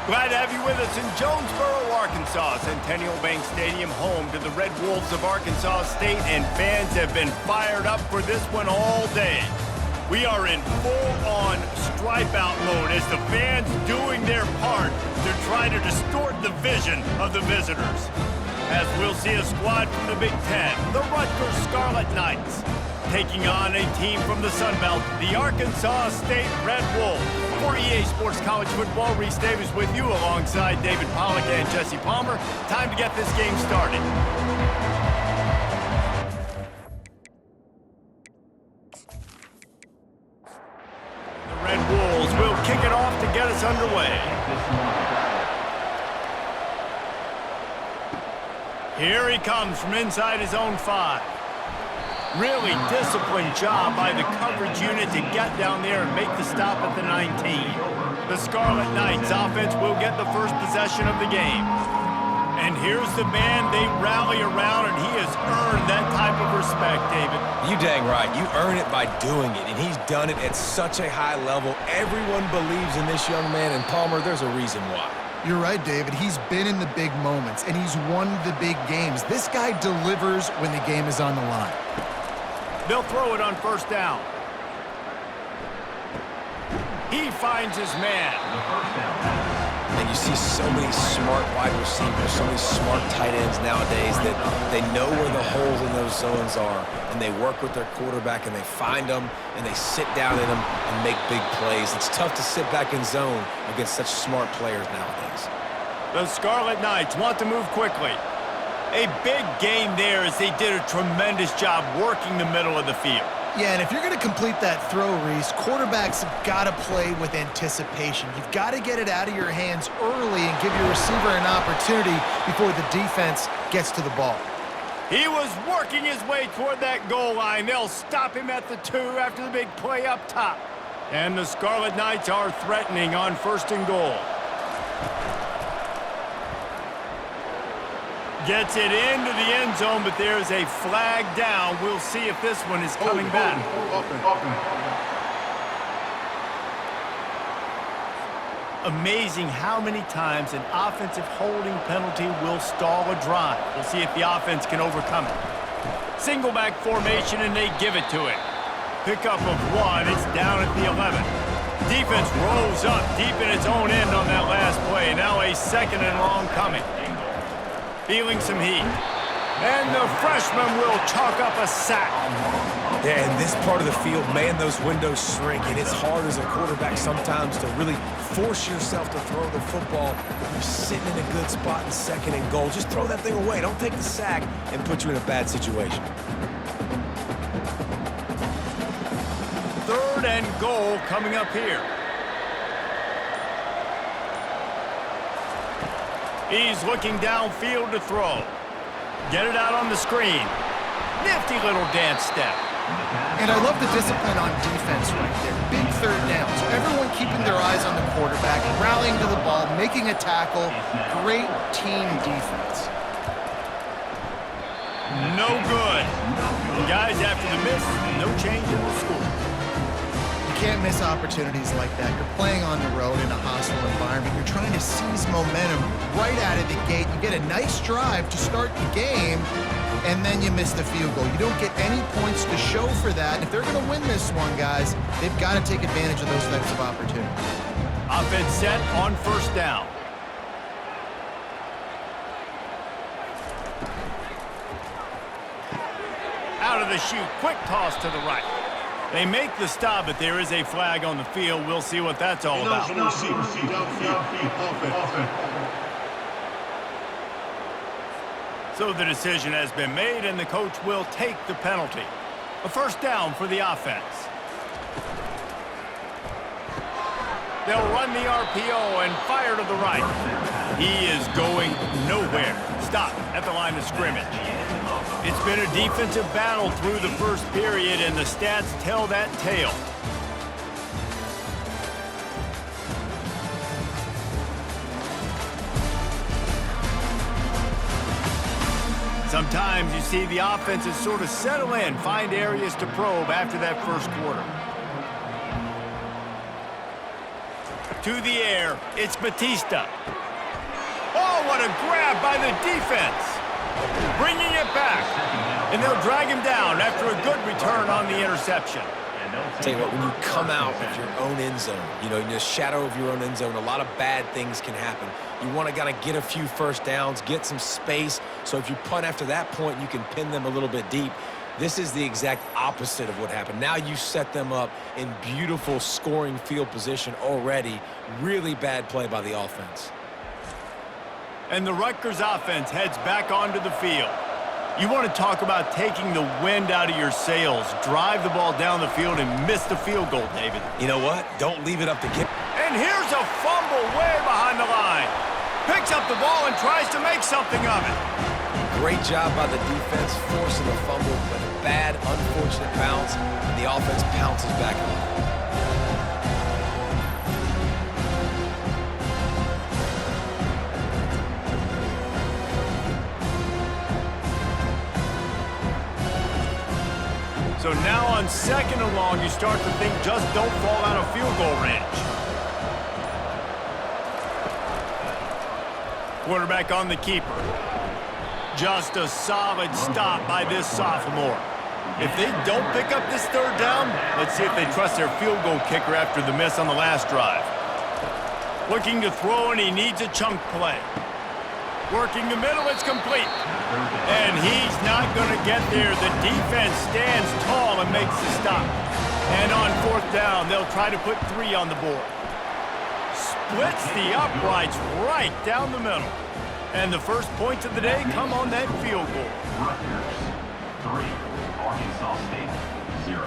Glad to have you with us in Jonesboro, Arkansas. Centennial Bank Stadium, home to the Red Wolves of Arkansas State, and fans have been fired up for this one all day. We are in full-on stripe-out mode as the fans doing their part to try to distort the vision of the visitors. As we'll see a squad from the Big Ten, the Rutgers Scarlet Knights, taking on a team from the Sun Belt, the Arkansas State Red Wolves. For EA Sports College Football, Reese Davis with you alongside David Pollack and Jesse Palmer. Time to get this game started. The Red Wolves will kick it off to get us underway. Here he comes from inside his own 5. Really disciplined job by the coverage unit to get down there and make the stop at the 19. The Scarlet Knights offense will get the first possession of the game. And here's the man they rally around, and he has earned that type of respect, David. You dang right. You earn it by doing it, and he's done it at such a high level. Everyone believes in this young man, and Palmer, there's a reason why. You're right, David. He's been in the big moments, and he's won the big games. This guy delivers when the game is on the line. They'll throw it on first down. He finds his man. And you see so many smart wide receivers, so many smart tight ends nowadays that they know where the holes in those zones are, and they work with their quarterback, and they find them, and they sit down in them and make big plays. It's tough to sit back in zone against such smart players nowadays. The Scarlet Knights want to move quickly. A big game there as they did a tremendous job working the middle of the field. Yeah, and if you're going to complete that throw, Reese, quarterbacks have got to play with anticipation. You've got to get it out of your hands early and give your receiver an opportunity before the defense gets to the ball. He was working his way toward that goal line. They'll stop him at the 2 after the big play up top. And the Scarlet Knights are threatening on first and goal. Gets it into the end zone, but there's a flag down. We'll see if this one is coming back. Amazing how many times an offensive holding penalty will stall a drive. We'll see if the offense can overcome it. Single back formation, and they give it to it. Pickup of 1. It's down at the 11. Defense rolls up deep in its own end on that last play. Now a second and long coming. Feeling some heat. And the freshman will chalk up a sack. Yeah, in this part of the field, man, those windows shrink, and it's hard as a quarterback sometimes to really force yourself to throw the football. You're sitting in a good spot in second and goal. Just throw that thing away. Don't take the sack and put you in a bad situation. Third and goal coming up here. He's looking downfield to throw. Get it out on the screen. Nifty little dance step. And I love the discipline on defense right there. Big third down. So everyone keeping their eyes on the quarterback, rallying to the ball, making a tackle. Great team defense. No good. Guys, after the miss, no change in the score. You can't miss opportunities like that. You're playing on the road in a hostile environment. You're trying to seize momentum right out of the gate. You get a nice drive to start the game, and then you miss the field goal. You don't get any points to show for that. And if they're going to win this one, guys, they've got to take advantage of those types of opportunities. Offense set on first down. Out of the chute, quick toss to the right. They make the stop, but there is a flag on the field. We'll see what that's all about. So the decision has been made, and the coach will take the penalty. A first down for the offense. They'll run the RPO and fire to the right. He is going nowhere. Stop at the line of scrimmage. It's been a defensive battle through the first period, and the stats tell that tale. Sometimes you see the offenses sort of settle in, find areas to probe after that first quarter. to the air. It's Batista. Oh, what a grab by the defense. Bringing it back. And they'll drag him down after a good return on the interception. Tell you what, when you come out of your own end zone, you know, in the shadow of your own end zone, a lot of bad things can happen. You want to kind of get a few first downs, get some space, so if you punt after that point, you can pin them a little bit deep. This is the exact opposite of what happened. Now you set them up in beautiful scoring field position already. Really bad play by the offense. And the Rutgers offense heads back onto the field. You want to talk about taking the wind out of your sails. Drive the ball down the field and miss the field goal, David. You know what? Don't leave it up to get. And here's a fumble way behind the line. Picks up the ball and tries to make something of it. Great job by the defense forcing the fumble, but a bad, unfortunate bounce, and the offense pounces back on it. So now on 2nd and long, you start to think just don't fall out of field goal range. Quarterback on the keeper. Just a solid stop by this sophomore. If they don't pick up this 3rd down, let's see if they trust their field goal kicker after the miss on the last drive. Looking to throw, and he needs a chunk play. Working the middle, it's complete. And he's not going to get there. The defense stands tall and makes the stop. And on 4th down, they'll try to put 3 on the board. Splits the uprights right down the middle. And the first points of the day come on that field goal. Rutgers 3, Arkansas State 0.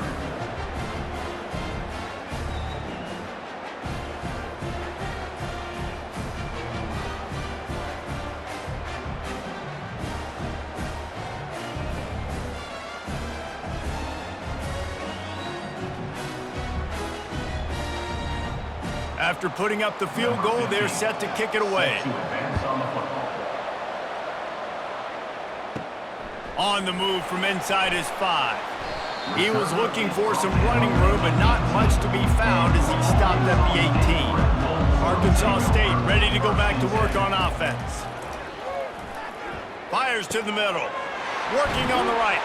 After putting up the field goal, they're set to kick it away. On the move from inside his 5. He was looking for some running room, but not much to be found as he stopped at the 18. Arkansas State ready to go back to work on offense. Fires to the middle. Working on the right.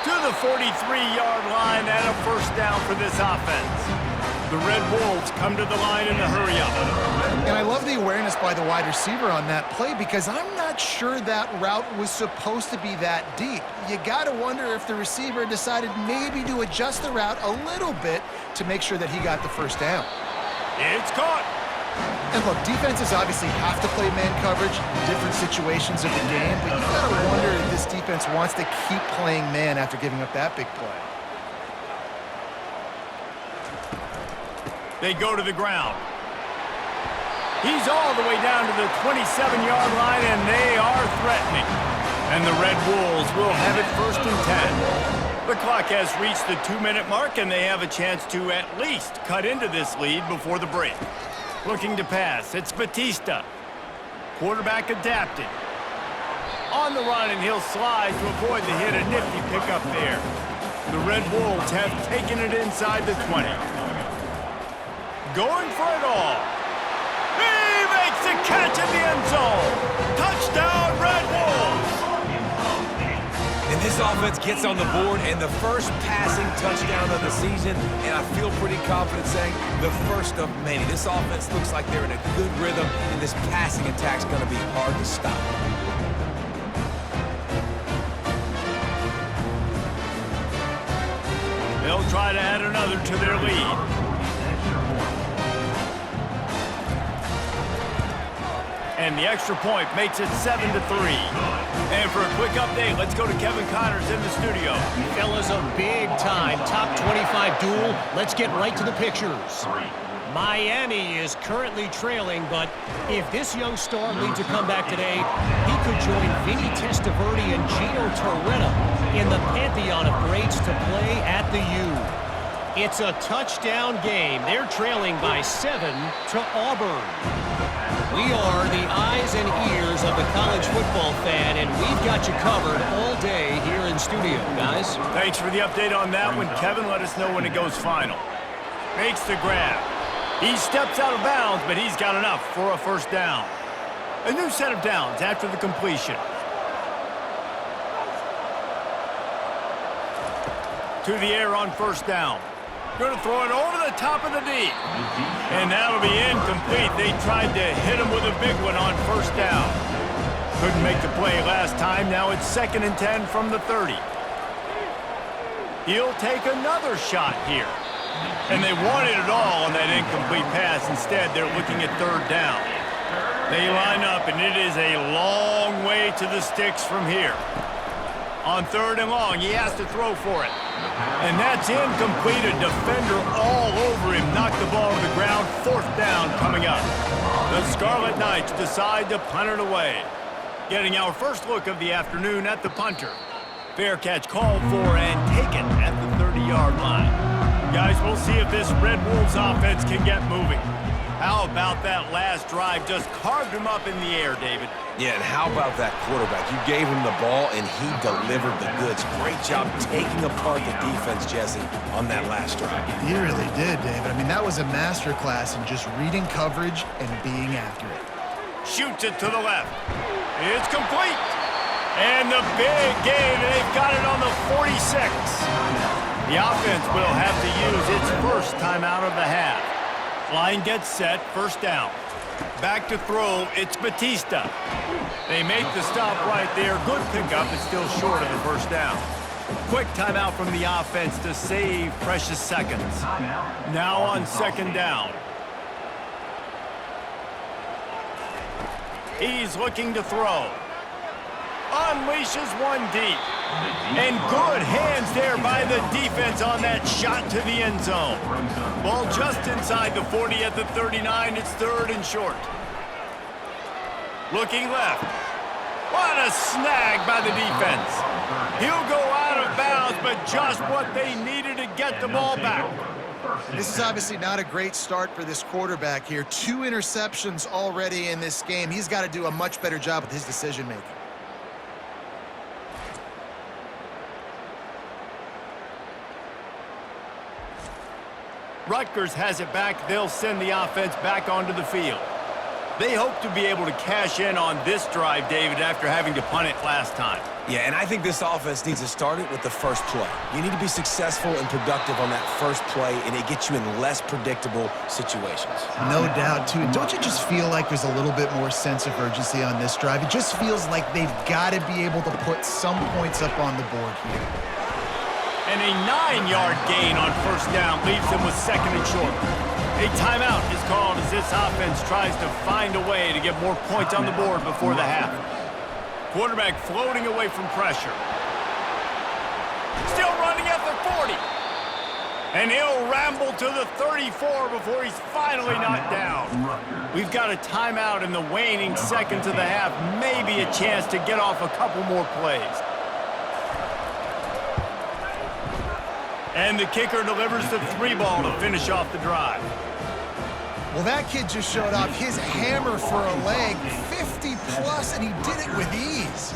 To the 43-yard line and a 1st down for this offense. The Red Wolves come to the line in a hurry-up. And I love the awareness by the wide receiver on that play because I'm not sure that route was supposed to be that deep. You got to wonder if the receiver decided maybe to adjust the route a little bit to make sure that he got the 1st down. It's caught. And look, defenses obviously have to play man coverage in different situations of the game, but you got to wonder if this defense wants to keep playing man after giving up that big play. They go to the ground. He's all the way down to the 27-yard line, and they are threatening. And the Red Wolves will have it 1st and 10. The clock has reached the 2-minute mark, and they have a chance to at least cut into this lead before the break. Looking to pass, it's Batista. Quarterback adapted. On the run, and he'll slide to avoid the hit. A nifty pickup there. The Red Wolves have taken it inside the 20. Going for it all. He makes the catch in the end zone. Touchdown, Red Wolves. And this offense gets on the board, and the first passing touchdown of the season, and I feel pretty confident saying the first of many. This offense looks like they're in a good rhythm, and this passing attack's going to be hard to stop. They'll try to add another to their lead. And the extra point makes it 7-3. And for a quick update, let's go to Kevin Connors in the studio. Fellas, a big-time top 25 duel. Let's get right to the pictures. Miami is currently trailing, but if this young star leads a comeback today, he could join Vinny Testaverde and Gino Torretta in the pantheon of greats to play at the U. It's a touchdown game. They're trailing by 7 to Auburn. We are the eyes and ears of the college football fan, and we've got you covered all day here in studio, guys. Thanks for the update on that one, Kevin. Let us know when it goes final. Makes the grab. He steps out of bounds, but he's got enough for a first down. A new set of downs after the completion. To the air on first down. Going to throw it over the top of the D. And that'll be incomplete. They tried to hit him with a big one on first down. Couldn't make the play last time. Now it's 2nd and 10 from the 30. He'll take another shot here. And they wanted it all on that incomplete pass. Instead, they're looking at 3rd down. They line up, and it is a long way to the sticks from here. On 3rd and long, he has to throw for it. And that's incomplete. A defender all over him. Knocked the ball to the ground. 4th down coming up. The Scarlet Knights decide to punt it away. Getting our first look of the afternoon at the punter. Fair catch called for and taken at the 30-yard line. Guys, we'll see if this Red Wolves offense can get moving. How about that last drive? Just carved him up in the air, David. Yeah, and how about that quarterback? You gave him the ball, and he delivered the goods. Great job taking apart the defense, Jesse, on that last drive. He really did, David. I mean, that was a masterclass in just reading coverage and being accurate. Shoots it to the left. It's complete. And the big gain, and they've got it on the 46. The offense will have to use its first timeout of the half. Line gets set, first down. Back to throw, it's Batista. They make the stop right there. Good pickup, it's still short of the first down. Quick timeout from the offense to save precious seconds. Now on 2nd down. He's looking to throw. Unleashes one deep. And good hands there by the defense on that shot to the end zone. Ball just inside the 40 at the 39. It's 3rd and short. Looking left. What a snag by the defense. He'll go out of bounds, but just what they needed to get the ball back. This is obviously not a great start for this quarterback here. 2 interceptions already in this game. He's got to do a much better job with his decision-making. Rutgers has it back. They'll send the offense back onto the field. They hope to be able to cash in on this drive, David, after having to punt it last time. Yeah, and I think this offense needs to start it with the first play. You need to be successful and productive on that first play, and it gets you in less predictable situations. No doubt, too. And don't you just feel like there's a little bit more sense of urgency on this drive? It just feels like they've got to be able to put some points up on the board here. And a 9-yard gain on first down leaves them with 2nd and short. A timeout is called as this offense tries to find a way to get more points on the board before the half. Quarterback floating away from pressure. Still running at the 40. And he'll ramble to the 34 before he's finally knocked down. We've got a timeout in the waning seconds of the half. Maybe a chance to get off a couple more plays. And the kicker delivers the 3-ball to finish off the drive. Well, that kid just showed off his hammer for a leg, 50-plus, and he did it with ease.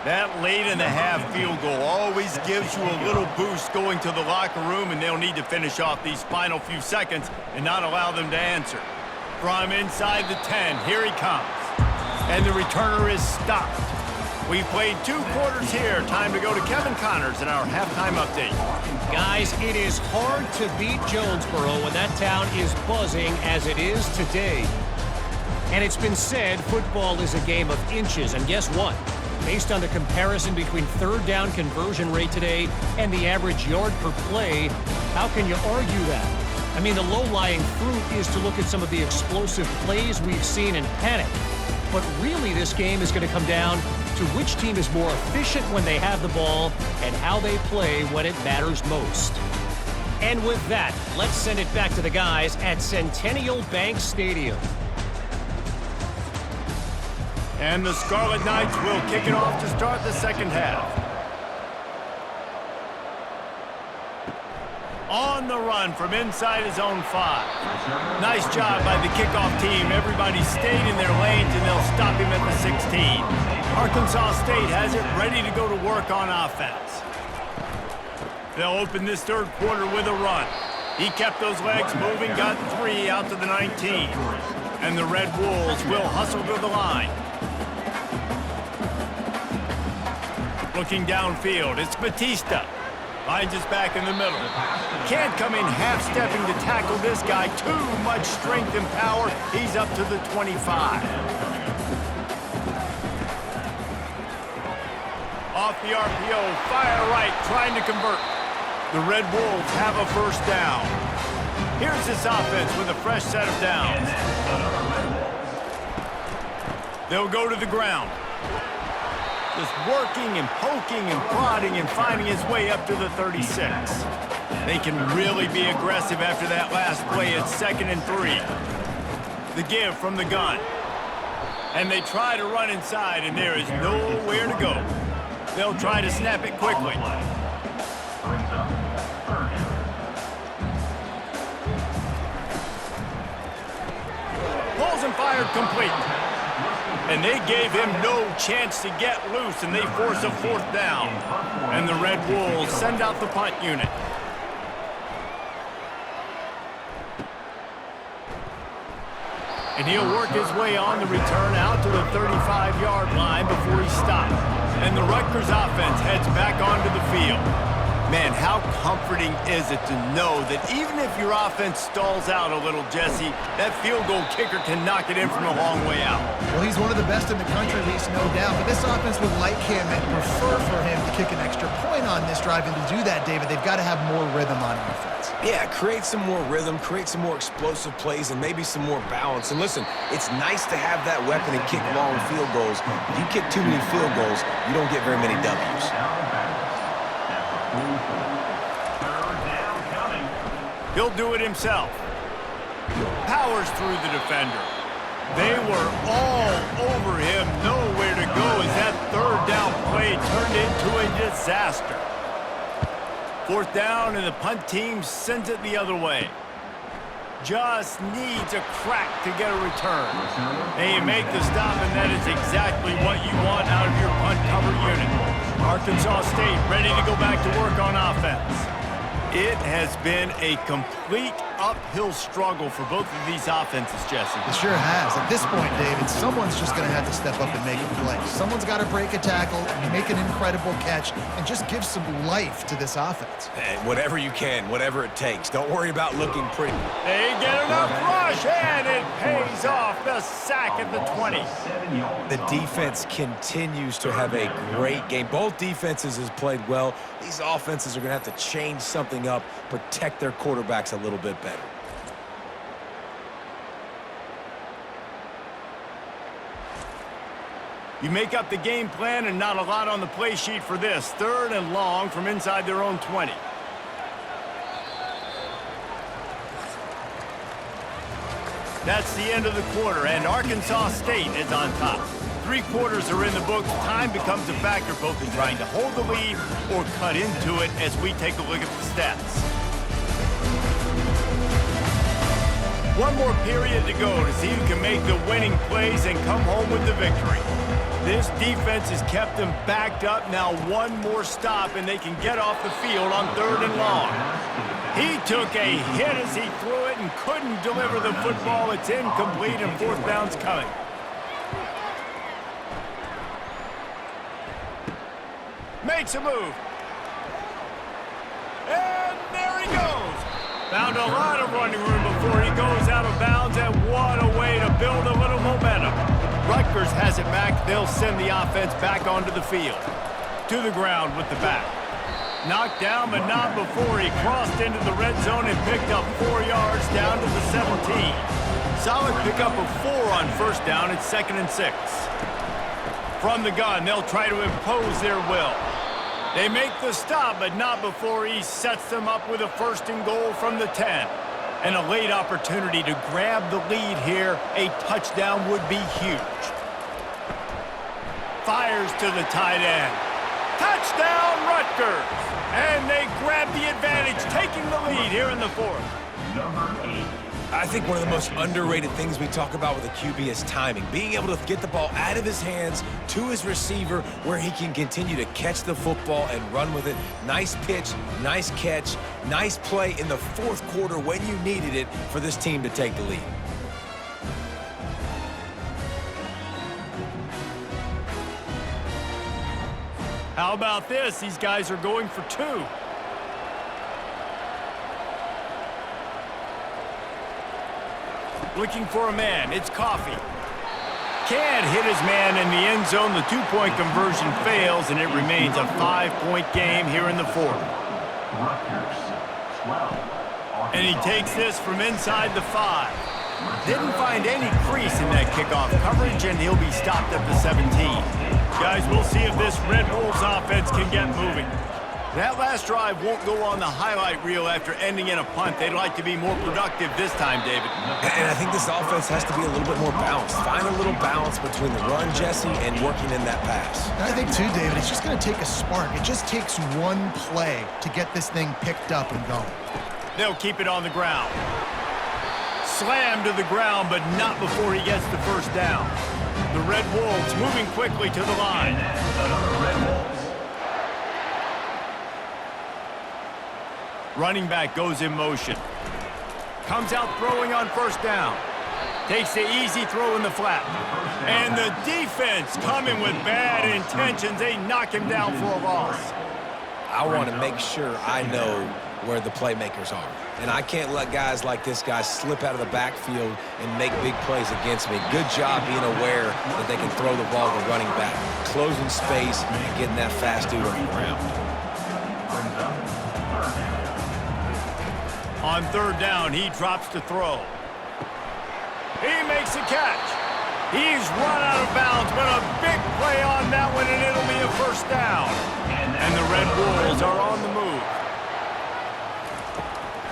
That late in the half field goal always gives you a little boost going to the locker room, and they'll need to finish off these final few seconds and not allow them to answer. From inside the 10, here he comes. And the returner is stopped. We've played 2 quarters here. Time to go to Kevin Connors in our halftime update. Guys, it is hard to beat Jonesboro when that town is buzzing as it is today. And it's been said football is a game of inches, and guess what? Based on the comparison between 3rd down conversion rate today and the average yard per play, how can you argue that? I mean, the low-lying fruit is to look at some of the explosive plays we've seen in panic. But really, this game is going to come down to which team is more efficient when they have the ball and how they play when it matters most. And with that, let's send it back to the guys at Centennial Bank Stadium. And the Scarlet Knights will kick it off to start the second half. on the run from inside his own 5. Nice job by the kickoff team. Everybody stayed in their lanes, and they'll stop him at the 16. Arkansas State has it ready to go to work on offense. They'll open this third quarter with a run. He kept those legs moving, got 3 out to the 19. And the Red Wolves will hustle to the line. Looking downfield, it's Batista. Finds his back in the middle. Can't come in half-stepping to tackle this guy. Too much strength and power. He's up to the 25. Off the RPO, fire right, trying to convert. The Red Wolves have a first down. Here's this offense with a fresh set of downs. They'll go to the ground. Just working and poking and prodding and finding his way up to the 36. They can really be aggressive after that last play. It's 2nd and 3. The give from the gun. And they try to run inside, and there is nowhere to go. They'll try to snap it quickly. Pulls and fired complete. And they gave him no chance to get loose, and they force a 4th down. And the Red Wolves send out the punt unit. And he'll work his way on the return out to the 35-yard line before he stops. And the Rutgers offense heads back onto the field. Man, how comforting is it to know that even if your offense stalls out a little, Jesse, that field goal kicker can knock it in from a long way out. Well, he's one of the best in the country, at least no doubt. But this offense would like him and prefer for him to kick an extra point on this drive. And to do that, David, they've got to have more rhythm on offense. Yeah, create some more rhythm, create some more explosive plays, and maybe some more balance. And listen, it's nice to have that weapon and kick long field goals. If you kick too many field goals, you don't get very many W's. He'll do it himself. Powers through the defender. They were all over him. Nowhere to go as that 3rd down play turned into a disaster. 4th down, and the punt team sends it the other way. Just needs a crack to get a return. They make the stop, and that is exactly what you want out of your punt cover unit. Arkansas State ready to go back to work on offense. It has been a complete uphill struggle for both of these offenses, Jesse. It sure has. At this point, David, someone's just going to have to step up and make a play. Someone's got to break a tackle, make an incredible catch, and just give some life to this offense. And whatever you can, whatever it takes. Don't worry about looking pretty. They get enough rush, and it pays off. The sack at the 20. The defense continues to have a great game. Both defenses have played well. These offenses are going to have to change something up, protect their quarterbacks a little bit better. You make up the game plan, and not a lot on the play sheet for this. 3rd and long from inside their own 20. That's the end of the quarter, and Arkansas State is on top. 3 quarters are in the books. Time becomes a factor both in trying to hold the lead or cut into it as we take a look at the stats. One more period to go to see who can make the winning plays and come home with the victory. This defense has kept them backed up. Now one more stop, and they can get off the field on 3rd and long. He took a hit as he threw it and couldn't deliver the football. It's incomplete, and 4th down's coming. Makes a move. And there he goes. Found a lot of running room before he goes out of bounds, and what a way to build a little momentum. Rutgers has it back. They'll send the offense back onto the field. To the ground with the back. Knocked down, but not before he crossed into the red zone and picked up 4 yards down to the 17. Solid pickup of 4 on 1st down. It's 2nd and 6. From the gun, they'll try to impose their will. They make the stop, but not before he sets them up with a 1st and goal from the 10. And a late opportunity to grab the lead here. A touchdown would be huge. Fires to the tight end. Touchdown, Rutgers! And they grab the advantage, taking the lead here in the fourth. Number 8. I think one of the most underrated things we talk about with a QB is timing. Being able to get the ball out of his hands to his receiver where he can continue to catch the football and run with it. Nice pitch, nice catch, nice play in the fourth quarter when you needed it for this team to take the lead. How about this? These guys are going for 2. Looking for a man. It's Coffee. Can't hit his man in the end zone. The 2-point conversion fails, and it remains a 5-point game here in the fourth. Rutgers 12. And he takes this from inside the 5. Didn't find any crease in that kickoff coverage, and he'll be stopped at the 17. Guys, we'll see if this Red Wolves offense can get moving. That last drive won't go on the highlight reel after ending in a punt. They'd like to be more productive this time, David. And I think this offense has to be a little bit more balanced. Find a little balance between the run, Jesse, and working in that pass. I think, too, David, it's just going to take a spark. It just takes one play to get this thing picked up and going. They'll keep it on the ground. Slammed to the ground, but not before he gets the first down. The Red Wolves moving quickly to the line. Running back goes in motion. Comes out throwing on first down. Takes the easy throw in the flat. And the defense coming with bad intentions. They knock him down for a loss. I want to make sure I know where the playmakers are. And I can't let guys like this guy slip out of the backfield and make big plays against me. Good job being aware that they can throw the ball to running back, closing space and getting that fast dude on the ground. On third down, he drops to throw. He makes a catch. He's run out of bounds, but a big play on that one, and it'll be a first down. And the Red Wolves are on the move.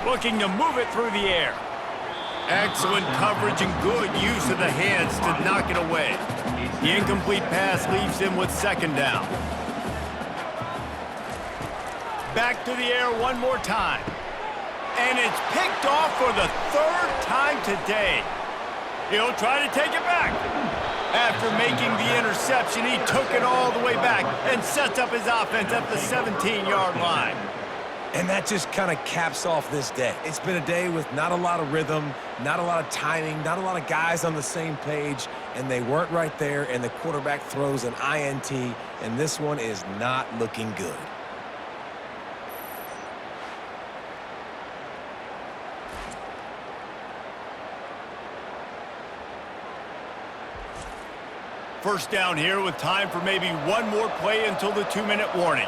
Looking to move it through the air. Excellent coverage and good use of the hands to knock it away. The incomplete pass leaves him with second down. Back to the air one more time. And it's picked off for the 3rd time today. He'll try to take it back. After making the interception, he took it all the way back and sets up his offense at the 17-yard line. And that just kind of caps off this day. It's been a day with not a lot of rhythm, not a lot of timing, not a lot of guys on the same page, and they weren't right there, and the quarterback throws an INT, and this one is not looking good. First down here with time for maybe one more play until the 2-minute warning.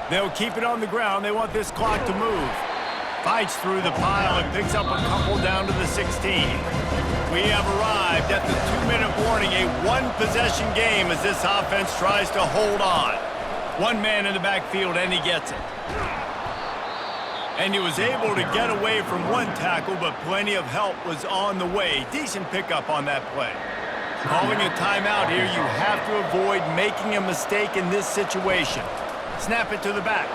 They'll keep it on the ground. They want this clock to move. Fights through the pile and picks up a couple down to the 16. We have arrived at the 2-minute warning, a one-possession game as this offense tries to hold on. One man in the backfield, and he gets it. And he was able to get away from one tackle, but plenty of help was on the way. Decent pickup on that play. Calling a timeout here, you have to avoid making a mistake in this situation. Snap it to the back.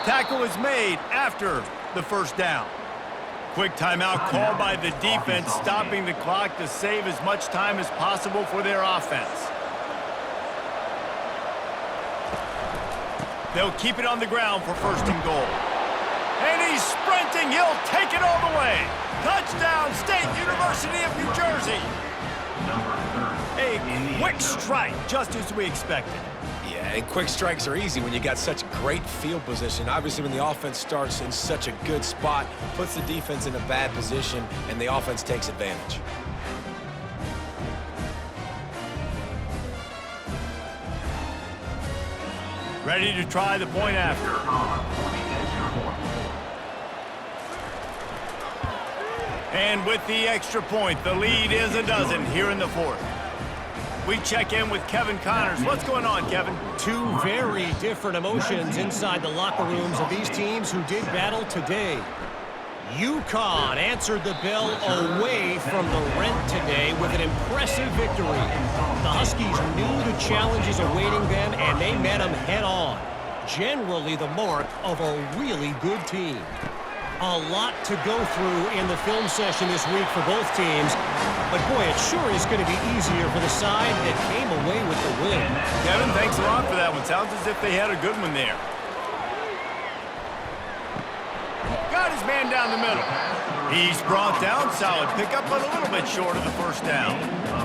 Tackle is made after the first down. Quick timeout called by the defense, stopping the clock to save as much time as possible for their offense. They'll keep it on the ground for first and goal. And he's sprinting. He'll take it all the way. Touchdown, State University of New Jersey. A quick strike, just as we expected. Yeah, and quick strikes are easy when you got such great field position. Obviously, when the offense starts in such a good spot, puts the defense in a bad position, and the offense takes advantage. Ready to try the point after. And with the extra point, the lead is a dozen here in the fourth. We check in with Kevin Connors. What's going on, Kevin? Two very different emotions inside the locker rooms of these teams who did battle today. UConn answered the bell away from the Rent today with an impressive victory. The Huskies knew the challenges awaiting them, and they met them head-on. Generally the mark of a really good team. A lot to go through in the film session this week for both teams. But, boy, it sure is going to be easier for the side that came away with the win. Kevin, thanks a lot for that one. Sounds as if they had a good one there. Got his man down the middle. He's brought down. Solid pickup, but a little bit short of the first down.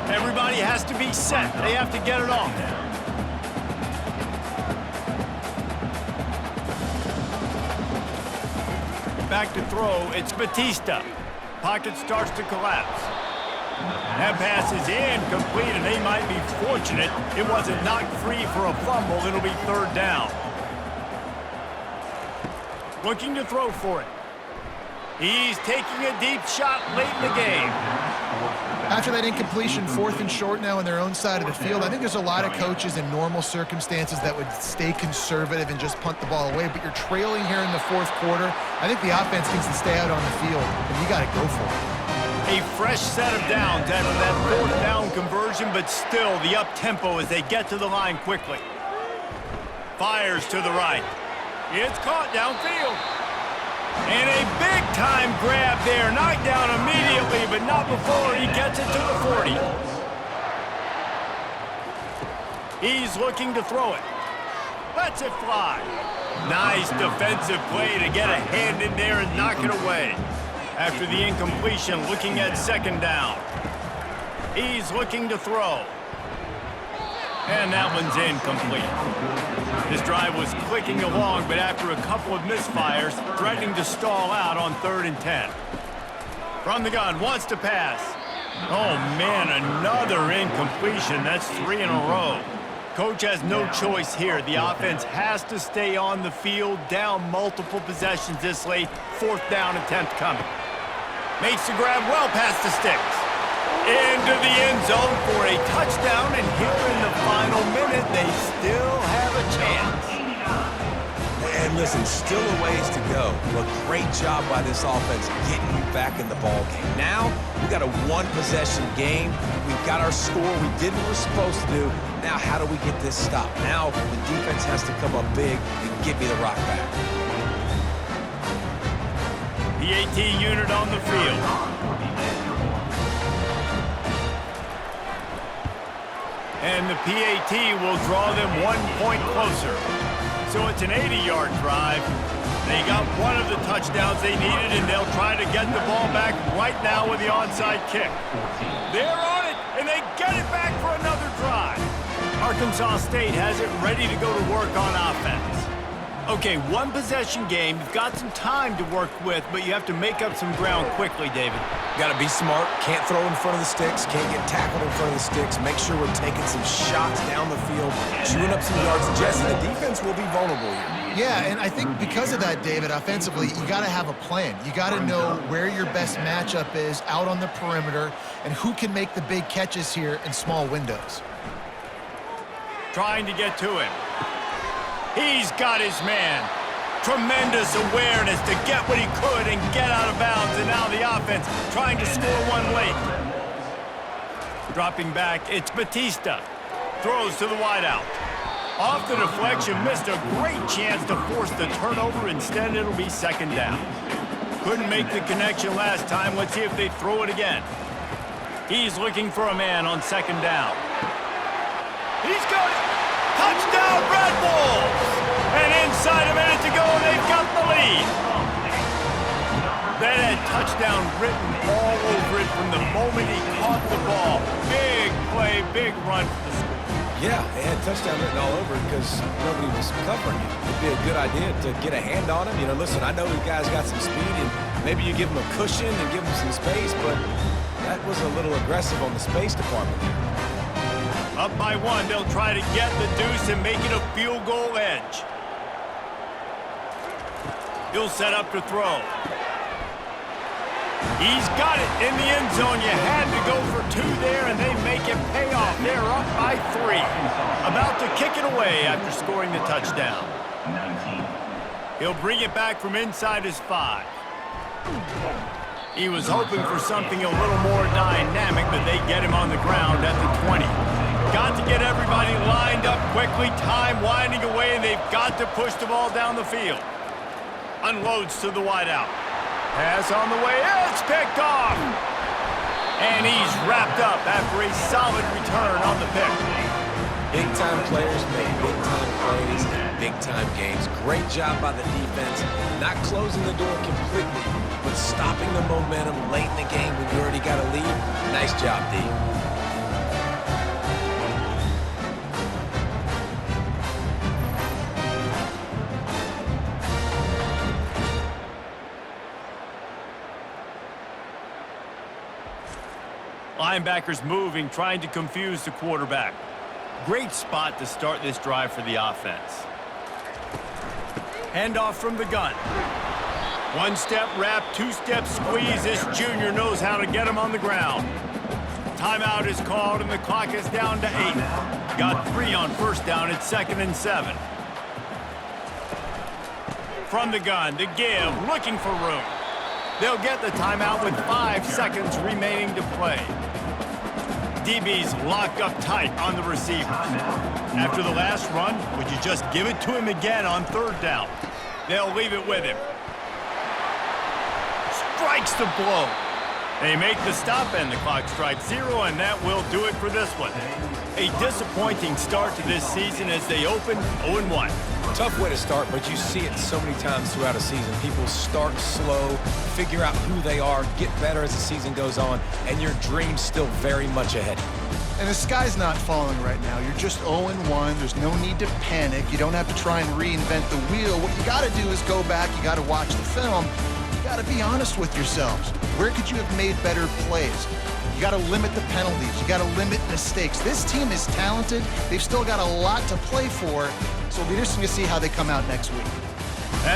Everybody has to be set. They have to get it off. Back to throw, it's Batista. Pocket starts to collapse. That pass is incomplete, and they might be fortunate it wasn't knocked free for a fumble. It'll be third down. Looking to throw for it. He's taking a deep shot late in the game. After that incompletion, 4th and short now on their own side of the field, I think there's a lot of coaches in normal circumstances that would stay conservative and just punt the ball away, but you're trailing here in the 4th quarter. I think the offense needs to stay out on the field, and you got to go for it. A fresh set of downs after that 4th down conversion, but still the up-tempo as they get to the line quickly. Fires to the right. It's caught downfield. And a big-time grab there. Knocked down immediately, but not before he gets it to the 40. He's looking to throw it. Lets it fly. Nice defensive play to get a hand in there and knock it away. After the incompletion, looking at second down. He's looking to throw. And that one's incomplete. This drive was clicking along, but after a couple of misfires, threatening to stall out on 3rd and 10. From the gun, wants to pass. Oh, man, another incompletion. That's 3 in a row. Coach has no choice here. The offense has to stay on the field, down multiple possessions this late. 4th down attempt coming. Makes the grab well past the sticks. Into the end zone for a touchdown, and here in the final minute, they still have a chance. And listen, still a ways to go. A great job by this offense getting you back in the ball game. Now, we got a one-possession game. We've got our score. We did what we're supposed to do. Now, how do we get this stopped? Now, the defense has to come up big and give me the rock back. The AT unit on the field. And the PAT will draw them 1 point closer. So it's an 80-yard drive. They got one of the touchdowns they needed, and they'll try to get the ball back right now with the onside kick. They're on it, and they get it back for another drive. Arkansas State has it ready to go to work on offense. Okay, one-possession game. You've got some time to work with, but you have to make up some ground quickly, David. Got to be smart. Can't throw in front of the sticks. Can't get tackled in front of the sticks. Make sure we're taking some shots down the field, chewing up some yards. Jesse, the defense will be vulnerable here. Yeah, and I think because of that, David, offensively, you got to have a plan. You got to know where your best matchup is out on the perimeter and who can make the big catches here in small windows. Trying to get to him. He's got his man. Tremendous awareness to get what he could and get out of bounds. And now the offense trying to score one late. Dropping back, it's Batista. Throws to the wideout. Off the deflection, missed a great chance to force the turnover. Instead, it'll be second down. Couldn't make the connection last time. Let's see if they throw it again. He's looking for a man on second down. He's got it. Touchdown, Red Wolves! And inside a minute to go, they've got the lead. That had touchdown written all over it from the moment he caught the ball. Big play, big run for the score. Yeah, they had touchdown written all over it because nobody was covering him. It'd be a good idea to get a hand on him. You know, listen, I know these guys got some speed, and maybe you give them a cushion and give them some space, but that was a little aggressive on the space department here. Up by one, they'll try to get the deuce and make it a field goal edge. He'll set up to throw. He's got it in the end zone. You had to go for two there, and they make it pay off. They're up by 3. About to kick it away after scoring the touchdown. He'll bring it back from inside his 5. He was hoping for something a little more dynamic, but they get him on the ground at the 20. Got to get everybody lined up quickly, time winding away, and they've got to push the ball down the field. Unloads to the wideout. Pass on the way, it's picked off! And he's wrapped up after a solid return on the pick. Big-time players make big-time plays in big-time games. Great job by the defense, not closing the door completely, but stopping the momentum late in the game when you already got a lead. Nice job, D. Linebackers moving, trying to confuse the quarterback. Great spot to start this drive for the offense. Handoff from the gun. One-step wrap, two-step squeeze. This junior knows how to get him on the ground. Timeout is called, and the clock is down to 8. Got 3 on first down at 2nd and 7. From the gun, the give, looking for room. They'll get the timeout with 5 seconds remaining to play. DB's locked up tight on the receivers. After the last run, would you just give it to him again on 3rd down? They'll leave it with him. Strikes the blow. They make the stop, and the clock strikes 0, and that will do it for this one. A disappointing start to this season as they open 0-1. Tough way to start, but you see it so many times throughout a season. People start slow, figure out who they are, get better as the season goes on, and your dream's still very much ahead. And the sky's not falling right now. You're just 0-1. There's no need to panic. You don't have to try and reinvent the wheel. What you got to do is go back. You got to watch the film. You got to be honest with yourselves. Where could you have made better plays? You got to limit the penalties. You got to limit mistakes. This team is talented. They've still got a lot to play for. So it'll be interesting to see how they come out next week.